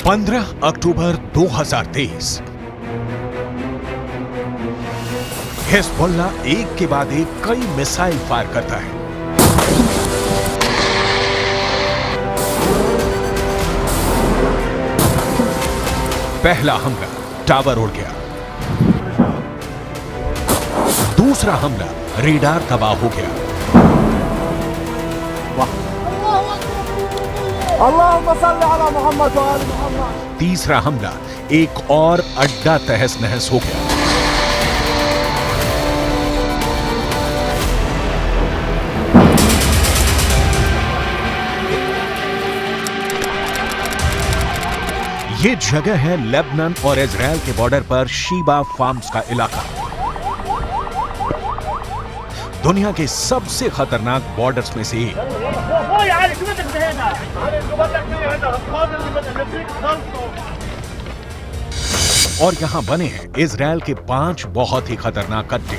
15 अक्टूबर 2023 Hezbollah एक के बाद एक कई मिसाइल फायर करता है। पहला हमला, टावर उड़ गया। दूसरा हमला, रेडार तबाह हो गया। तीसरा हमला, एक और अड्डा तहस नहस हो गया। ये जगह है लेबनान और इजराइल के बॉर्डर पर शीबा फार्म्स का इलाका। दुनिया के सबसे खतरनाक बॉर्डर्स में से एक। और यहां बने हैं इजराइल के 5 बहुत ही खतरनाक अड्डे।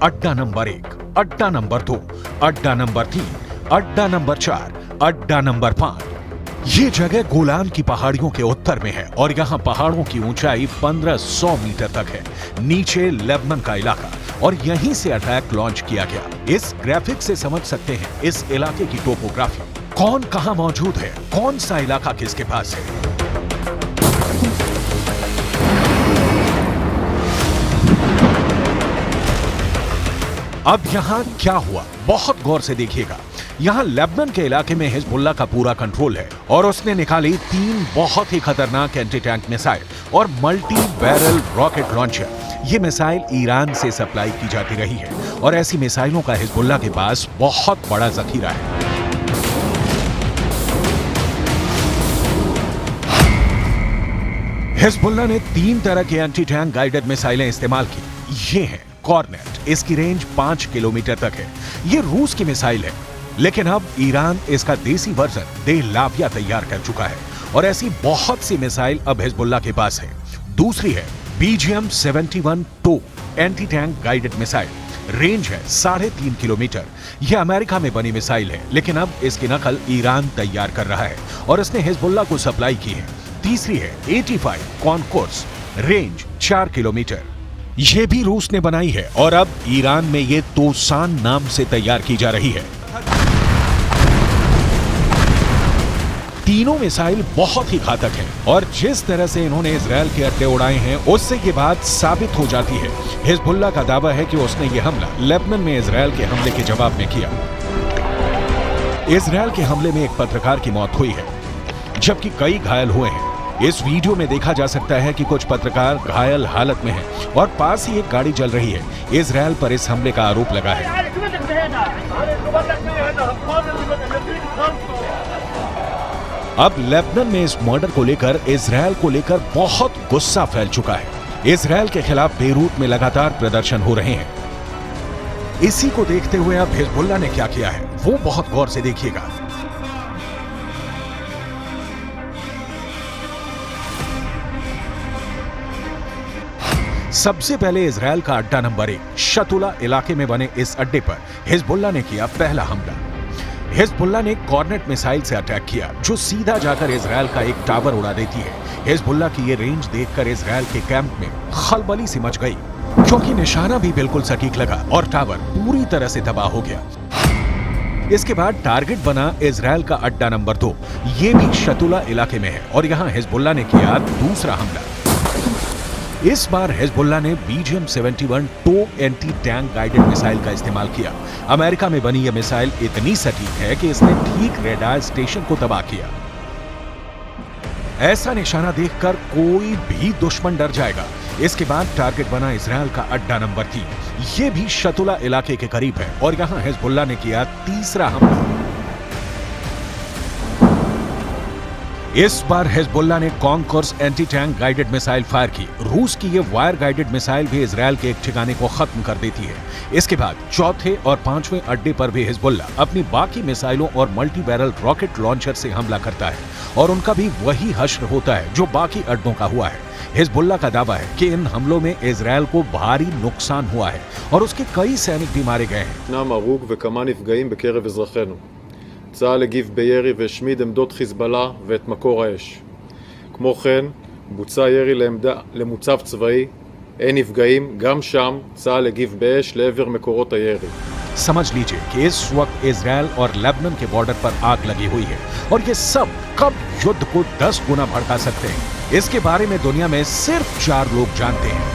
अड्डा नंबर 1, अड्डा नंबर 2, अड्डा नंबर 3, अड्डा नंबर 4, अड्डा नंबर 5। ये जगह गोलान की पहाड़ियों के उत्तर में है और यहाँ पहाड़ों की ऊंचाई 1500 मीटर तक है। नीचे लेबनान का इलाका और यहीं से अटैक लॉन्च किया गया। इस ग्राफिक से समझ सकते हैं इस इलाके की टोपोग्राफी। कौन कहां मौजूद है, कौन सा इलाका किसके पास है। अब यहां क्या हुआ, बहुत गौर से देखिएगा। यहां लेबनान के इलाके में हिजबुल्लाह का पूरा कंट्रोल है और उसने निकाली 3 बहुत ही खतरनाक एंटी टैंक मिसाइल और मल्टी बैरल रॉकेट लॉन्चर। ये मिसाइल ईरान से सप्लाई की जाती रही है और ऐसी मिसाइलों का हिजबुल्लाह के पास बहुत बड़ा जखीरा है। हिजबुल्लाह ने 3 तरह की एंटी टैंक गाइडेड मिसाइलें इस्तेमाल की। ये है कॉर्नेट, इसकी रेंज 5 किलोमीटर तक है। ये रूस की मिसाइल है, लेकिन अब ईरान इसका देसी वर्जन देहलाविया तैयार कर चुका है और ऐसी बहुत सी मिसाइल अब हिजबुल्लाह के पास है। दूसरी है BGM-71 टो anti tank guided missile. Range है 3.5 किलोमीटर। यह अमेरिका में बनी मिसाइल है, लेकिन अब इसकी नकल ईरान तैयार कर रहा है और इसने हिजबुल्लाह को सप्लाई की है। तीसरी है 85 कॉनकोर्स, रेंज 4 किलोमीटर। यह भी रूस ने बनाई है और अब ईरान में ये तोसान नाम से तैयार की जा रही है। तीनों मिसाइल बहुत ही घातक हैं और जिस तरह से इन्होंने इजराइल के अड्डे उड़ाए हैं, उससे ये बात साबित हो जाती है। हिजबुल्लाह का दावा है कि उसने ये हमला लेबनान में इजराइल के हमले के जवाब में किया। इजराइल के हमले में एक पत्रकार की मौत हुई है, जबकि कई घायल हुए हैं। इस वीडियो में देखा जा सकता है कि कुछ पत्रकार घायल हालत में हैं और पास ही एक गाड़ी जल रही है। इजराइल पर इस हमले का आरोप लगा है। अब लेबनान में इस मर्डर को लेकर इजराइल को लेकर बहुत गुस्सा फैल चुका है। इजराइल के खिलाफ बेरूत में लगातार प्रदर्शन हो रहे हैं। इसी को देखते हुए अब हिजबुल्लाह ने क्या किया है, वो बहुत गौर से देखिएगा। सबसे पहले इजराइल का अड्डा नंबर 1 शतुला इलाके में बने इस अड्डे पर हिजबुल्लाह ने किया पहला हमला। हिजबुल्लाह ने कॉर्नेट मिसाइल से अटैक किया, जो सीधा जाकर इजराइल का एक टावर उड़ा देती है। हिजबुल्लाह की ये रेंज देखकर इजराइल के कैंप में खलबली सी मच गई, क्योंकि निशाना भी बिल्कुल सटीक लगा और टावर पूरी तरह से तबाह हो गया। इसके बाद टारगेट बना इजराइल का अड्डा नंबर 2। ये भी शतुला इलाके में है और यहाँ हिजबुल्लाह ने किया दूसरा हमला। इस बार हिजबुल्लाह ने BGM-71 टो एंटी टैंक गाइडेड मिसाइल का इस्तेमाल किया। अमेरिका में बनी यह मिसाइल इतनी सटीक है कि इसने ठीक रेडार स्टेशन को तबाह किया। ऐसा निशाना देखकर कोई भी दुश्मन डर जाएगा। इसके बाद टारगेट बना इजराइल का अड्डा नंबर 3। यह भी शतुला इलाके के करीब है और यहां हिजबुल्लाह ने किया तीसरा हमला। इस बार हिजबुल्लाह ने concourse anti tank guided missile fire की। रूस की ये वायर गाइडेड मिसाइल भी इजराइल के एक ठिकाने को खत्म कर देती है। इसके बाद चौथे और 5वें अड्डे पर भी हिजबुल्लाह अपनी बाकी मिसाइलों और मल्टी बैरल रॉकेट लॉन्चर से हमला करता है और उनका भी वही हश्र होता है जो बाकी अड्डों का हुआ है। हिजबुल्लाह का दावा है कि इन हमलों में इजराइल को भारी नुकसान हुआ है और उसके कई सैनिक भी मारे गए हैं। צה"ל הגיב בירי והשמיד עמדות חיזבאללה ואת מקור האש. כמו כן, בוצע ירי למוצב צבאי, אין נפגעים, גם שם צה"ל הגיב באש לעבר מקורות הירי. समझ लीजिए कि इस वक्त इजरायल और लेबनान के बॉर्डर पर आग लगी हुई है और ये सब कब युद्ध को 10 गुना भड़का सकते हैं, इसके बारे में दुनिया में सिर्फ 4 लोग जानते हैं।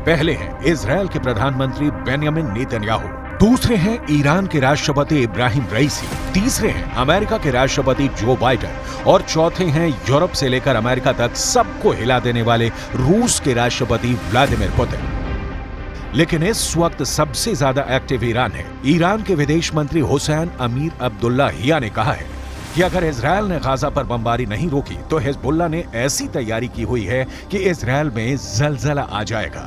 पहले हैं इजरायल के प्रधानमंत्री बेंयामिन नेतन्याहू, दूसरे हैं ईरान के राष्ट्रपति इब्राहिम रईसी, तीसरे हैं अमेरिका के राष्ट्रपति जो बाइडेन और चौथे हैं यूरोप से लेकर अमेरिका तक सबको हिला देने वाले रूस के राष्ट्रपति व्लादिमीर पुतिन। लेकिन इस वक्त सबसे ज्यादा एक्टिव ईरान है। ईरान के विदेश मंत्री हुसैन अमीर अब्दुल्लाहिया ने कहा है कि अगर इजरायल ने गाजा पर बमबारी नहीं रोकी तो हिजबुल्लाह ने ऐसी तैयारी की हुई है कि इजरायल में जलजला आ जाएगा।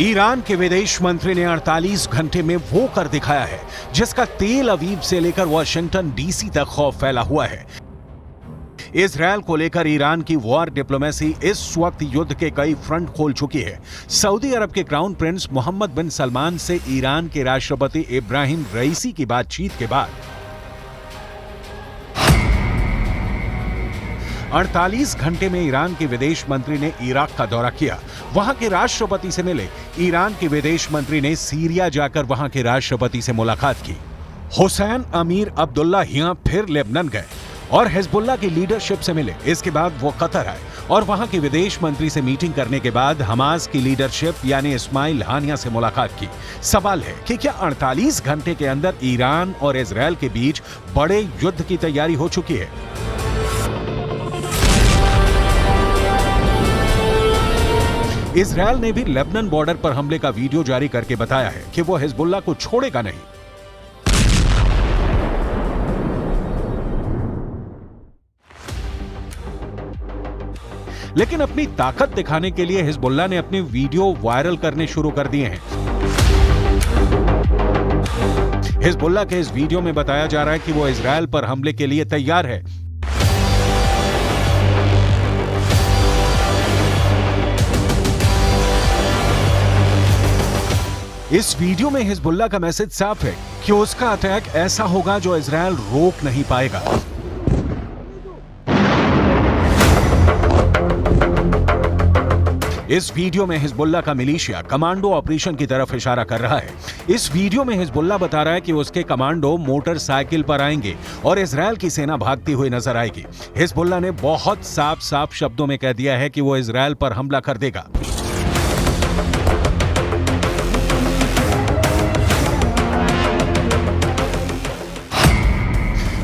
ईरान के विदेश मंत्री ने 48 घंटे में वो कर दिखाया है जिसका तेल अवीव से लेकर वॉशिंगटन डीसी तक खौफ फैला हुआ है। इजरायल को लेकर ईरान की वॉर डिप्लोमेसी इस वक्त युद्ध के कई फ्रंट खोल चुकी है। सऊदी अरब के क्राउन प्रिंस मोहम्मद बिन सलमान से ईरान के राष्ट्रपति इब्राहिम रईसी की बातचीत के बाद 48 घंटे में ईरान के विदेश मंत्री ने इराक का दौरा किया, वहां के राष्ट्रपति से मिले। ईरान के विदेश मंत्री ने सीरिया जाकर वहां के राष्ट्रपति से मुलाकात की। हुसैन अमीर अब्दुल्लाहिया फिर लेबनान गए और हिजबुल्लाह की लीडरशिप से मिले। इसके बाद वो कतर आए और वहां के विदेश मंत्री से मीटिंग करने के बाद हमास की लीडरशिप यानी इस्माइल हानिया से मुलाकात की। सवाल है कि क्या 48 घंटे के अंदर ईरान और इजरायल के बीच बड़े युद्ध की तैयारी हो चुकी है? इजरायल ने भी लेबनान बॉर्डर पर हमले का वीडियो जारी करके बताया है कि वो हिजबुल्लाह को छोड़ेगा नहीं। लेकिन अपनी ताकत दिखाने के लिए हिजबुल्लाह ने अपने वीडियो वायरल करने शुरू कर दिए हैं। हिजबुल्लाह के इस वीडियो में बताया जा रहा है कि वो इजरायल पर हमले के लिए तैयार है। इस वीडियो में हिजबुल्लाह का मैसेज साफ है कि उसका अटैक ऐसा होगा जो इजरायल रोक नहीं पाएगा। इस वीडियो में हिजबुल्लाह का मिलिशिया कमांडो ऑपरेशन की तरफ इशारा कर रहा है। इस वीडियो में हिजबुल्लाह बता रहा है कि उसके कमांडो मोटरसाइकिल पर आएंगे और इजरायल की सेना भागती हुई नजर आएगी। हिजबुल्लाह ने बहुत साफ शब्दों में कह दिया है कि वो इजरायल पर हमला कर देगा।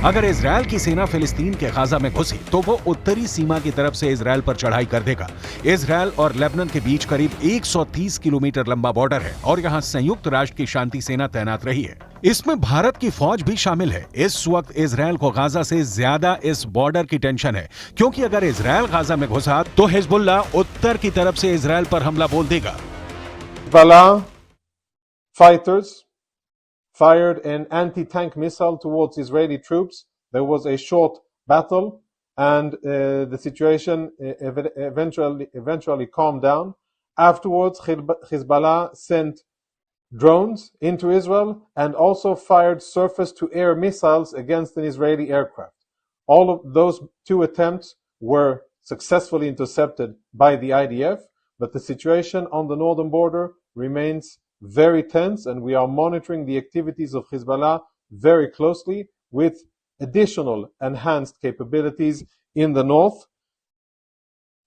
अगर इजरायल की सेना फिलिस्तीन के गाजा में घुसी तो वो उत्तरी सीमा की तरफ से इजरायल पर चढ़ाई कर देगा। इजरायल और लेबनान के बीच करीब 130 किलोमीटर लंबा बॉर्डर है और यहाँ संयुक्त राष्ट्र की शांति सेना तैनात रही है। इसमें भारत की फौज भी शामिल है। इस वक्त इजरायल को गाजा से ज्यादा इस बॉर्डर की टेंशन है, क्योंकि अगर इजरायल गाजा में घुसा तो हिजबुल्लाह उत्तर की तरफ से इजरायल पर हमला बोल देगा। Fighters fired an anti-tank missile towards Israeli troops. There was a short battle and the situation eventually calmed down. Afterwards, Hezbollah sent drones into Israel and also fired surface-to-air missiles against an Israeli aircraft. All of those two attempts were successfully intercepted by the IDF, but the situation on the northern border remains very tense, and we are monitoring the activities of Hezbollah very closely with additional enhanced capabilities in the north,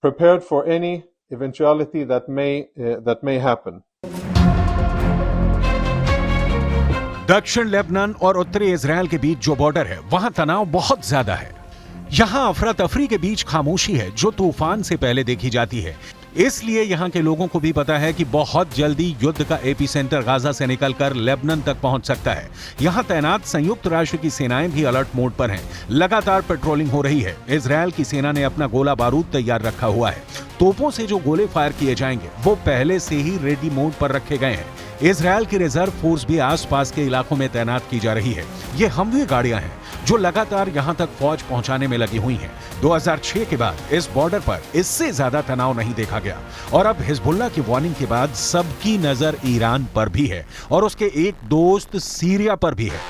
prepared for any eventuality that may happen. दक्षिण Lebanon और उत्तरी Israel के बीच जो border है वहां तनाव बहुत ज्यादा है। यहां अफरा तफरी के बीच खामोशी है जो तूफान से पहले देखी जाती है। इसलिए यहां के लोगों को भी पता है कि बहुत जल्दी युद्ध का एपिसेंटर गाजा से निकलकर लेबनान तक पहुंच सकता है। यहां तैनात संयुक्त राष्ट्र की सेनाएं भी अलर्ट मोड पर हैं। लगातार पेट्रोलिंग हो रही है। इजरायल की सेना ने अपना गोला बारूद तैयार रखा हुआ है। तोपों से जो गोले फायर किए जाएंगे वो पहले से ही रेडी मोड पर रखे गए हैं। इजरायल की रिजर्व फोर्स भी आसपास के इलाकों में तैनात की जा रही है। ये हमवी गाड़ियां हैं जो लगातार यहां तक फौज पहुंचाने में लगी हुई हैं। 2006 के बाद इस बॉर्डर पर इससे ज्यादा तनाव नहीं देखा गया और अब हिजबुल्लाह की वार्निंग के बाद सबकी नजर ईरान पर भी है और उसके एक दोस्त सीरिया पर भी है।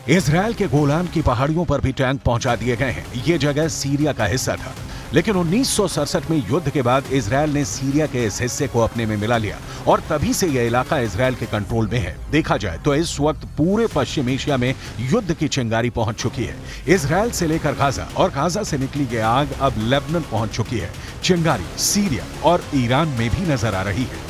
इजरायल के गोलान की पहाड़ियों पर भी टैंक पहुंचा दिए गए हैं। ये जगह सीरिया का हिस्सा था, लेकिन 1967 में युद्ध के बाद इजरायल ने सीरिया के इस हिस्से को अपने में मिला लिया और तभी से यह इलाका इजरायल के कंट्रोल में है। देखा जाए तो इस वक्त पूरे पश्चिम एशिया में युद्ध की चिंगारी पहुंच चुकी है। इजरायल से लेकर गाजा और गाजा से निकली ये आग अब लेबनान पहुंच चुकी है। चिंगारी सीरिया और ईरान में भी नजर आ रही है।